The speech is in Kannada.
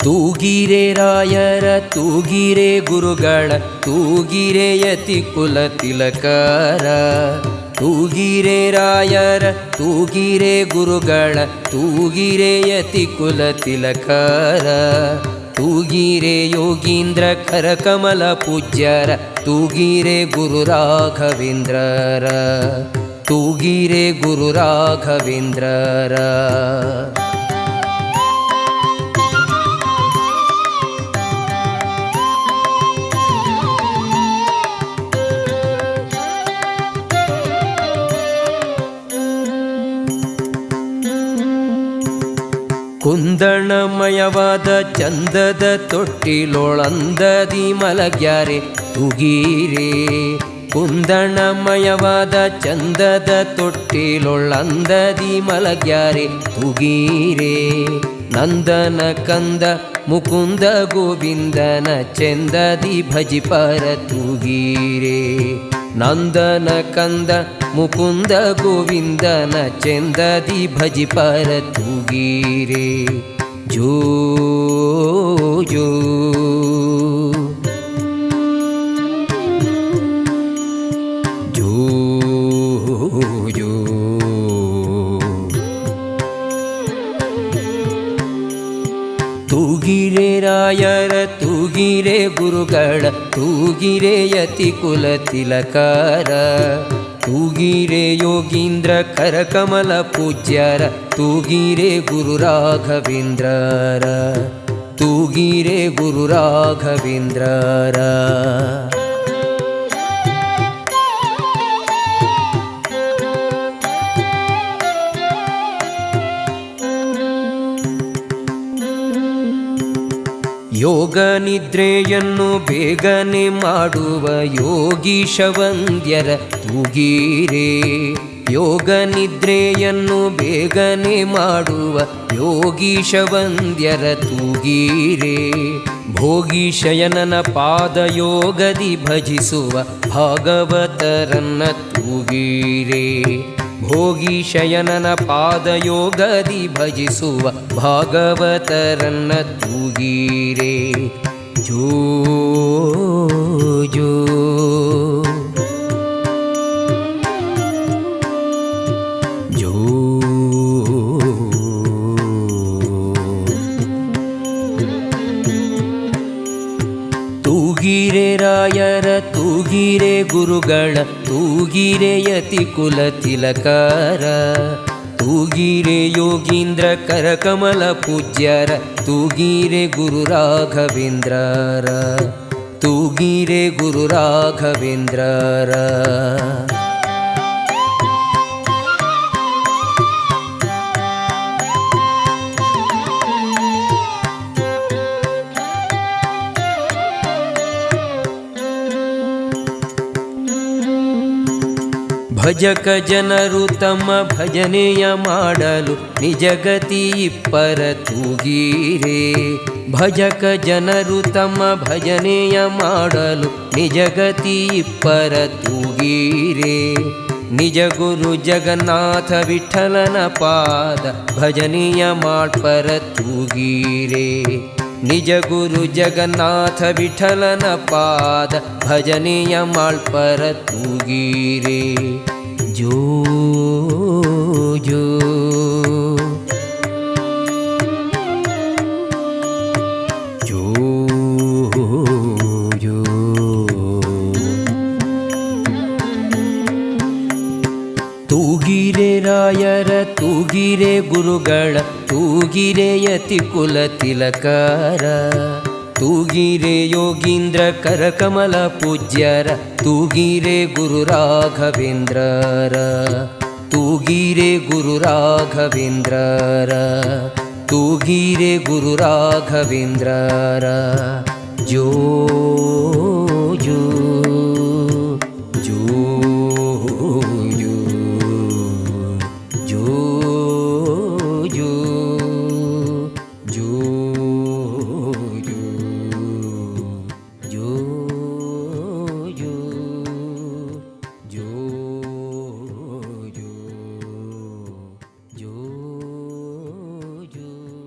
ತೂಗಿರೆ ರಾಯರ ತೂಗಿರೆ ಗುರುಗಳ ತೂಗಿರೆ ಯತಿ ಕುಲ ತಿಲಕರ. ತೂಗಿರೆ ರಾಯರ ತೂಗಿರೆ ಗುರುಗಳ ತೂಗಿರೆ ಯತಿ ಕುಲ ತಿಲಕರ. ತೂಗಿರೆ ಯೋಗೀಂದ್ರ ಕರಕಮಲ ಪೂಜ್ಯರ ತೂಗಿರೆ ಗುರು ರಾಘವೇಂದ್ರರ. ತೂಗಿರೆ ಗುರು ರಾಘವೇಂದ್ರರ. ಕುಂದಣಮಯವಾದ ಚಂದದ ತೊಟ್ಟಿಲೊಳಂದದಿ ಮಲಗ್ಯಾರೆ ತೂಗಿರೆ. ಕುಂದಣಮಯವಾದ ಚಂದದ ತೊಟ್ಟಿಲೊಳಂದದಿ ಮಲಗ್ಯಾರೆ ತೂಗಿರೆ. ನಂದನ ಕಂದ ಮುಕುಂದ ಗೋವಿಂದನ ಚೆಂದದಿ ಭಜಿಪರ ತೂಗಿರೆ. ನಂದನ ಕಂದ ಮುಕುಂದ ಗೋವಿಂದನ ಚೆಂದದಿ ಭಜಿಪರ ತೂಗಿರೆ. ಜೋ ಜೋ ಜೋ ಜೋ. ತೂಗಿರೆ ರಾಯರ ತೂಗಿರೆ ಗುರುಗಳ ತೂಗಿರೆ ಯತಿ ಕುಲ ತಿಲಕರ. ತೂಗಿರೆ ಯೋಗೀಂದ್ರ ಕರಕಮಲ ಪೂಜ್ಯರ ತೂಗಿರೆ ಗುರು ರಾಘವೇಂದ್ರರ. ತೂಗಿರೆ ಗುರು ರಾಘವೇಂದ್ರರ. ಯೋಗ ನಿದ್ರೆಯನ್ನು ಬೇಗನೆ ಮಾಡುವ ಯೋಗೀಶ ವಂದ್ಯರ ತೂಗಿರೆ. ಯೋಗ ನಿದ್ರೆಯನ್ನು ಬೇಗನೆ ಮಾಡುವ ಯೋಗೀಶ ವಂದ್ಯರ ತೂಗಿರೆ. ಭೋಗಿಶಯನನ ಪಾದಯೋಗದಿ ಭಜಿಸುವ ಭಾಗವತರನ್ನ ತೂಗಿರೆ. ಭೋಗಿಶಯನನ ಪಾದಯೋಗದಿ ಭಜಿಸುವ ಭಾಗವತರನ್ನ ತೂಗಿರೆ. ಜೋ ಜೋ ಜೋ. ತೂಗಿರೆ ರಾಯರ ತೂಗಿರೆ ಗುರುಗಳ ತೂಗಿರೆ ಯತಿ ಕುಲ ತಿಲಕರ. ತೂಗಿರೆ ಯೋಗೀಂದ್ರ ಕರಕಮಲ ಪೂಜ್ಯರ ತೂಗಿರೆ ಗುರು ರಾಘವೇಂದ್ರರ. ತೂಗಿರೆ ಗುರು ರಾಘವೇಂದ್ರರ. ಭಜಕ ಜನರು ತಮ್ಮ ಭಜನೆಯ ಮಾಡಲು ನಿಜಗತಿ ಇಪ್ಪರ ತೂಗಿರೆ. ಭಜಕ ಜನರು ತಮ್ಮ ಭಜನೆಯ ಮಾಡಲು ನಿಜಗತಿ ಇಪ್ಪರ ತೂಗಿರೆ. ನಿಜ ಗುರು ಜಗನ್ನಾಥ ವಿಠಲನ ಪಾದ ಭಜನೆಯ ಮಾಡ್ಪರ ತೂಗಿರೆ. ನಿಜ ಗುರು ಜಗನ್ನಾಥ ವಿಠಲನ ಪಾದ ಭಜನೆಯ ಮಾಳ್ಪರ ತೂಗಿರೆ. ಜೋ ಜೋ ಜೋ ಜೋ. ತೂಗಿರೆ ರಾಯರ ತೂಗಿರೆ ಗುರುಗಳ ತೂಗಿರೆ ಯತಿ ಕುಲ ತಿಲಕರ. ತೂಗಿರೆ ಯೋಗೀಂದ್ರ ಕರಕಮಲ ಪೂಜ್ಯರ ತೂಗಿರೆ ಗುರು ರಾಘವೇಂದ್ರರ. ತೂಗಿರೆ ಗುರು ರಾಘವೇಂದ್ರರ. ತೂಗಿರೆ ಗುರು ರಾಘವೇಂದ್ರರ. ಜೋ